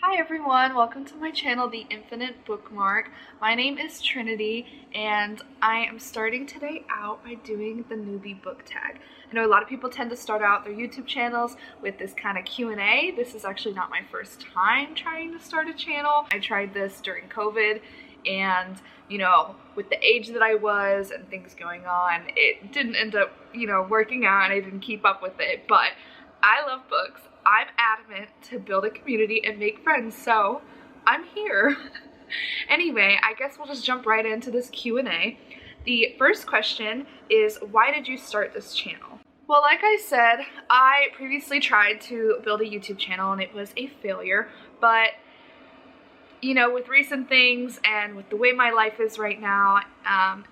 Hi everyone, welcome to my channel, The Infinite Bookmark. My name is Trinity and I am starting today out by doing the newbie book tag. I know a lot of people tend to start out their YouTube channels with this kind of Q&A. This is actually not my first time trying to start a channel. I tried this during COVID and, you know, with the age that I was and things going on, it didn't end up, working out and I didn't keep up with it, but I love books. I'm adamant to build a community and make friends, so I'm here. Anyway, I guess we'll just jump right into this Q&A. The first question is, why did you start this channel? Well, like I said, I previously tried to build a YouTube channel and it was a failure, but with recent things and with the way my life is right now,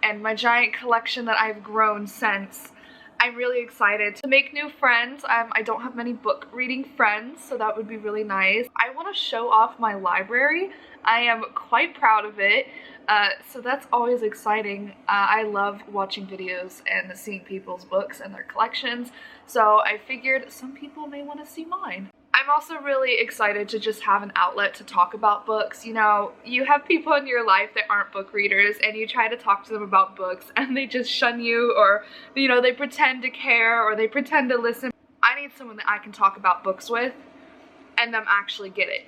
and my giant collection that I've grown since, I'm really excited to make new friends. I don't have many book reading friends, so that would be really nice. I want to show off my library. I am quite proud of it, so that's always exciting. I love watching videos and seeing people's books and their collections, so I figured some people may want to see mine. I'm also really excited to just have an outlet to talk about books. You have people in your life that aren't book readers and you try to talk to them about books and they just shun you, or they pretend to care or they pretend to listen. I need someone that I can talk about books with and them actually get it,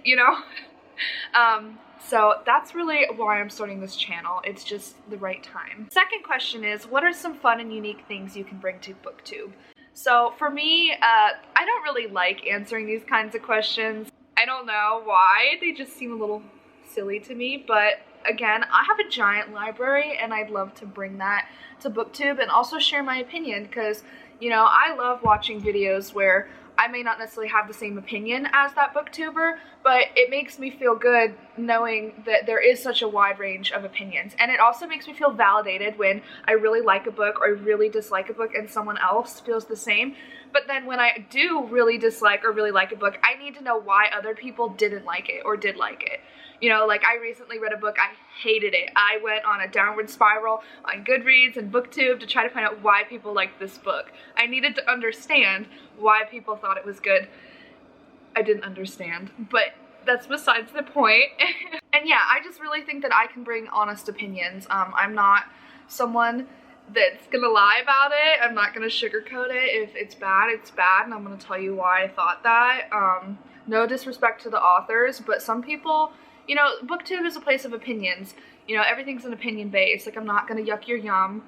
So that's really why I'm starting this channel. It's just the right time. Second question is, what are some fun and unique things you can bring to Booktube? So for me, I don't really like answering these kinds of questions. I don't know why, they just seem a little silly to me, but again, I have a giant library and I'd love to bring that to Booktube and also share my opinion because, I love watching videos where I may not necessarily have the same opinion as that booktuber, but it makes me feel good knowing that there is such a wide range of opinions. And it also makes me feel validated when I really like a book or really dislike a book and someone else feels the same. But then when I do really dislike or really like a book, I need to know why other people didn't like it or did like it. Like I recently read a book, I hated it. I went on a downward spiral on Goodreads and Booktube to try to find out why people liked this book. I needed to understand why people thought it was good. I didn't understand, but that's besides the point. And yeah, I just really think that I can bring honest opinions. I'm not someone that's gonna lie about it. I'm not gonna sugarcoat it. If it's bad, it's bad, and I'm gonna tell you why I thought that. No disrespect to the authors, but some people, Booktube is a place of opinions. Everything's an opinion based. Like, I'm not gonna yuck your yum,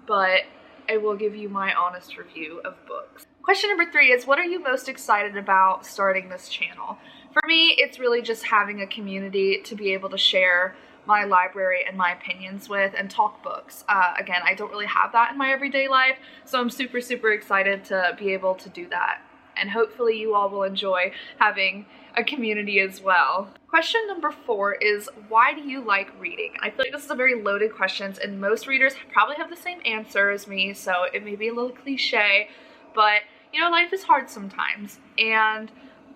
but I will give you my honest review of books. Question number 3 is, what are you most excited about starting this channel? For me, it's really just having a community to be able to share my library and my opinions with and talk books. Again, I don't really have that in my everyday life, so I'm super, super excited to be able to do that. And hopefully you all will enjoy having a community as well. Question number 4 is, why do you like reading? I feel like this is a very loaded question and most readers probably have the same answer as me, so it may be a little cliche, but life is hard sometimes, and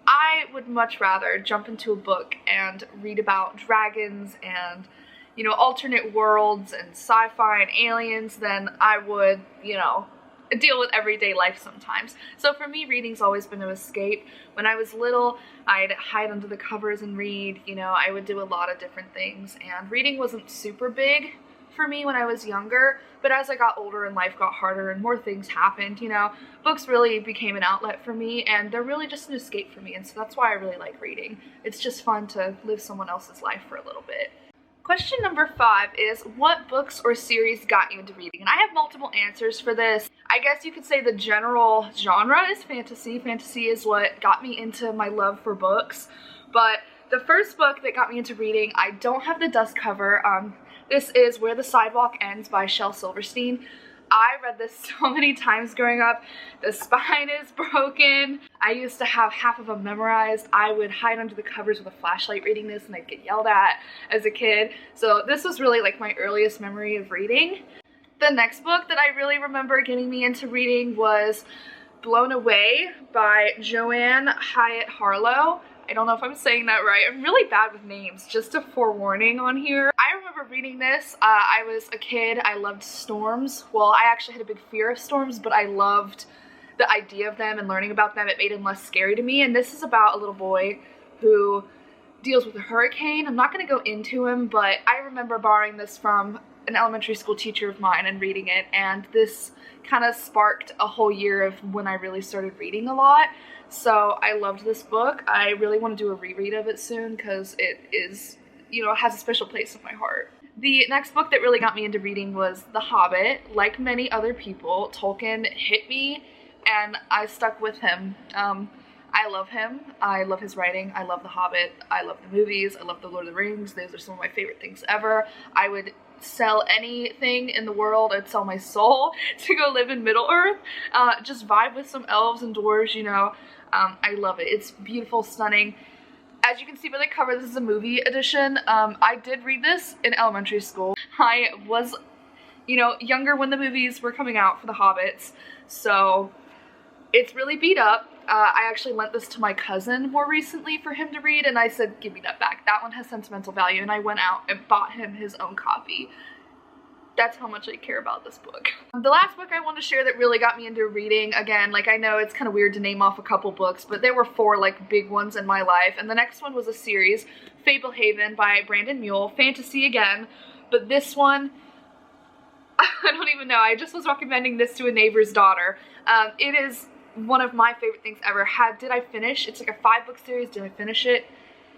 I would much rather jump into a book and read about dragons and, alternate worlds and sci-fi and aliens than I would, deal with everyday life sometimes. So for me, reading's always been an escape. When I was little, I'd hide under the covers and read, I would do a lot of different things, and reading wasn't super big for me when I was younger, but as I got older and life got harder and more things happened, books really became an outlet for me, and they're really just an escape for me, and so that's why I really like reading. It's just fun to live someone else's life for a little bit. Question number 5 is, what books or series got you into reading? And I have multiple answers for this. I guess you could say the general genre is fantasy. Fantasy is what got me into my love for books, but the first book that got me into reading, I don't have the dust cover. This is Where the Sidewalk Ends by Shel Silverstein. I read this so many times growing up. The spine is broken. I used to have half of them memorized. I would hide under the covers with a flashlight reading this and I'd get yelled at as a kid. So this was really like my earliest memory of reading. The next book that I really remember getting me into reading was Blown Away by Joanne Hyatt Harlow. I don't know if I'm saying that right. I'm really bad with names, just a forewarning on here. I remember reading this. I was a kid. I loved storms. Well, I actually had a big fear of storms, but I loved the idea of them and learning about them. It made them less scary to me. And this is about a little boy who deals with a hurricane. I'm not going to go into him, but I remember borrowing this from an elementary school teacher of mine and reading it, and this kind of sparked a whole year of when I really started reading a lot. So I loved this book. I really want to do a reread of it soon because it is, you know, it has a special place in my heart. The next book that really got me into reading was The Hobbit. Like many other people, Tolkien hit me and I stuck with him. I love him. I love his writing. I love The Hobbit. I love the movies. I love The Lord of the Rings. Those are some of my favorite things ever. I would sell anything in the world. I'd sell my soul to go live in Middle-earth. Just vibe with some elves and dwarves, you know. I love it. It's beautiful, stunning. As you can see by the cover, this is a movie edition. I did read this in elementary school. I was, you know, younger when the movies were coming out for the Hobbits, so it's really beat up. I actually lent this to my cousin more recently for him to read, and I said, give me that back. That one has sentimental value, and I went out and bought him his own copy. That's how much I care about this book. The last book I want to share that really got me into reading, again, like I know it's kind of weird to name off a couple books, but there were 4 like big ones in my life, and the next one was a series, Fablehaven by Brandon Muehl, fantasy again, but this one, I don't even know, I just was recommending this to a neighbor's daughter. It is one of my favorite things ever. Did I finish? It's like a 5-book series. Did I finish it?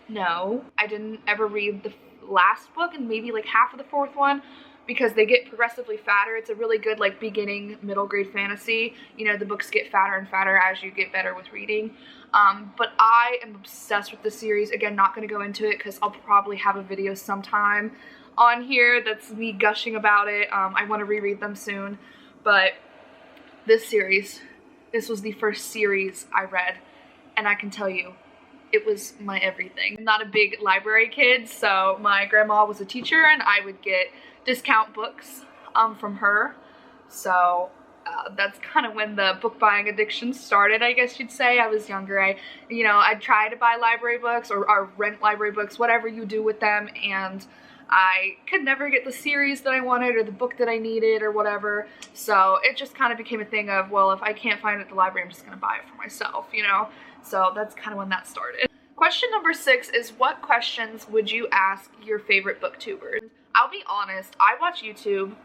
No. I didn't ever read the last book and maybe like half of the 4th one, because they get progressively fatter. It's a really good like beginning middle grade fantasy. You know, the books get fatter and fatter as you get better with reading. But I am obsessed with the series. Again, not going to go into it because I'll probably have a video sometime on here that's me gushing about it. I want to reread them soon. But this series, this was the first series I read, and I can tell you, it was my everything. I'm not a big library kid, so my grandma was a teacher and I would get discount books from her. So that's kind of when the book buying addiction started, I guess you'd say. I was younger. I'd try to buy library books or rent library books, whatever you do with them, and I could never get the series that I wanted or the book that I needed or whatever. So it just kind of became a thing of, well, if I can't find it at the library, I'm just gonna buy it for myself, you know? So that's kind of when that started. Question number 6 is, what questions would you ask your favorite booktubers? I'll be honest, I watch YouTube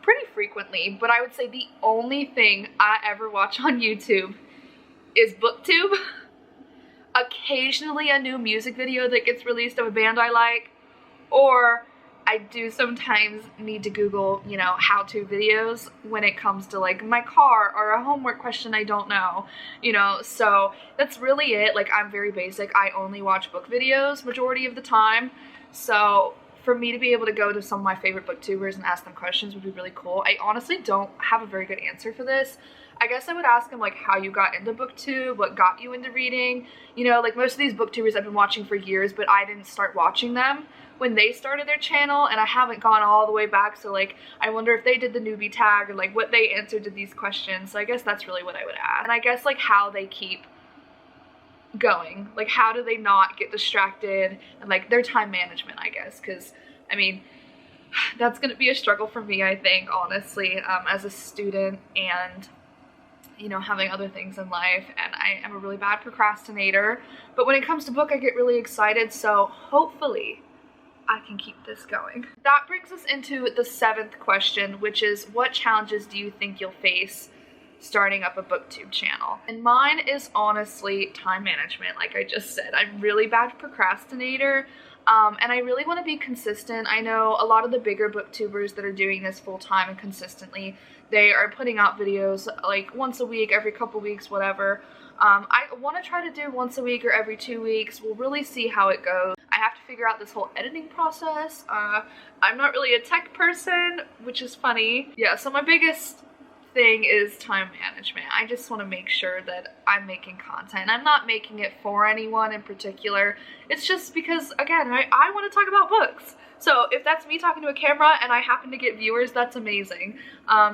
pretty frequently, but I would say the only thing I ever watch on YouTube is Booktube. Occasionally a new music video that gets released of a band I like, or I do sometimes need to Google, you know, how-to videos when it comes to like my car or a homework question I don't know, you know, so that's really it. Like, I'm very basic. I only watch book videos majority of the time, so for me to be able to go to some of my favorite booktubers and ask them questions would be really cool. I honestly don't have a very good answer for this. I guess I would ask them like how you got into booktube, what got you into reading. You know, like most of these booktubers I've been watching for years, but I didn't start watching them when they started their channel, and I haven't gone all the way back, so like I wonder if they did the newbie tag or like what they answered to these questions. So I guess that's really what I would ask. And I guess like how they keep going, like how do they not get distracted, and like their time management, I guess, because I mean that's gonna be a struggle for me, I think, honestly, as a student and, you know, having other things in life, and I am a really bad procrastinator, but when it comes to book I get really excited, so hopefully I can keep this going. That brings us into the 7th question, which is, what challenges do you think you'll face starting up a booktube channel? And mine is honestly time management, like I just said. I'm really bad procrastinator, and I really want to be consistent. I know a lot of the bigger booktubers that are doing this full-time and consistently, they are putting out videos like once a week, every couple weeks, whatever. I want to try to do once a week or every 2 weeks. We'll really see how it goes. I have to figure out this whole editing process. I'm not really a tech person, which is funny. Yeah, so my biggest thing is time management. I just want to make sure that I'm making content. I'm not making it for anyone in particular. It's just because, again, I want to talk about books. So if that's me talking to a camera and I happen to get viewers, that's amazing,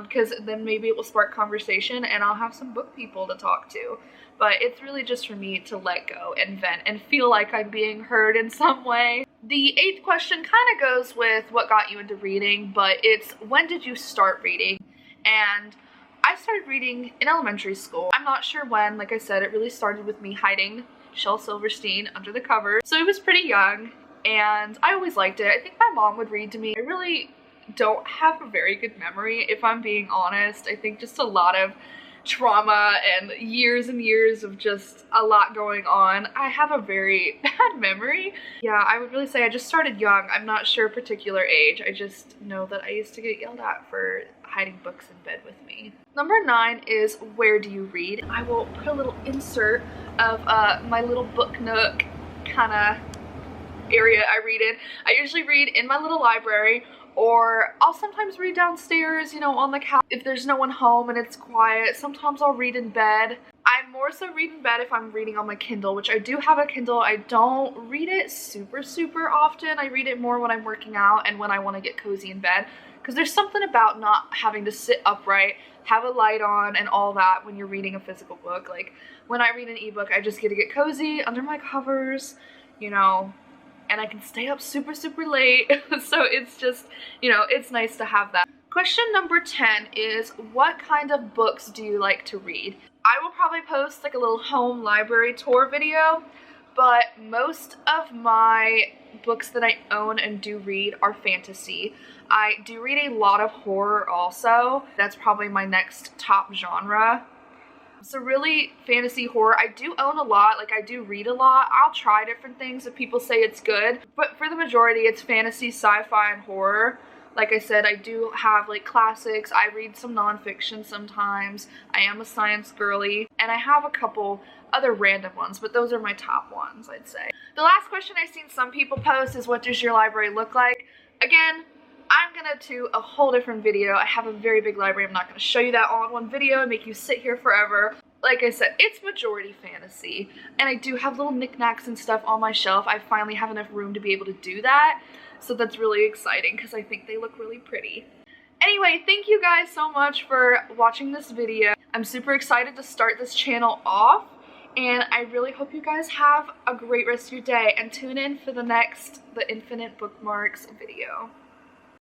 because then maybe it will spark conversation and I'll have some book people to talk to. But it's really just for me to let go and vent and feel like I'm being heard in some way. The 8th question kind of goes with what got you into reading, but it's, when did you start reading? And I started reading in elementary school. I'm not sure when. Like I said, it really started with me hiding Shel Silverstein under the cover. So he was pretty young and I always liked it. I think my mom would read to me. I really don't have a very good memory, if I'm being honest. I think just a lot of trauma and years of just a lot going on. I have a very bad memory. Yeah, I would really say I just started young. I'm not sure a particular age. I just know that I used to get yelled at for hiding books in bed with me. Number 9 is where do you read? I will put a little insert of my little book nook kind of area I read in. I usually read in my little library, or I'll sometimes read downstairs, you know, on the couch if there's no one home and it's quiet. Sometimes I'll read in bed. I more so read in bed if I'm reading on my Kindle, which I do have a Kindle. I don't read it super often. I read it more when I'm working out and when I want to get cozy in bed, because there's something about not having to sit upright, have a light on and all that when you're reading a physical book. Like when I read an ebook, I just get to get cozy under my covers, you know, and I can stay up super late. So it's just, you know, it's nice to have that. Question number 10 is, what kind of books do you like to read? I will probably post like a little home library tour video, but most of my books that I own and do read are fantasy. I do read a lot of horror also. That's probably my next top genre. So really, fantasy, horror. I do own a lot, like I do read a lot. I'll try different things if people say it's good, but for the majority it's fantasy, sci-fi, and horror. Like I said, I do have like classics. I read some nonfiction sometimes. I am a science girly, and I have a couple other random ones, but those are my top ones, I'd say. The last question I've seen some people post is, what does your library look like? Again, I'm gonna do a whole different video. I have a very big library. I'm not gonna show you that all in one video and make you sit here forever. Like I said, it's majority fantasy, and I do have little knickknacks and stuff on my shelf. I finally have enough room to be able to do that, so that's really exciting because I think they look really pretty. Anyway, thank you guys so much for watching this video. I'm super excited to start this channel off, and I really hope you guys have a great rest of your day, and tune in for the next The Infinite Bookmarks video.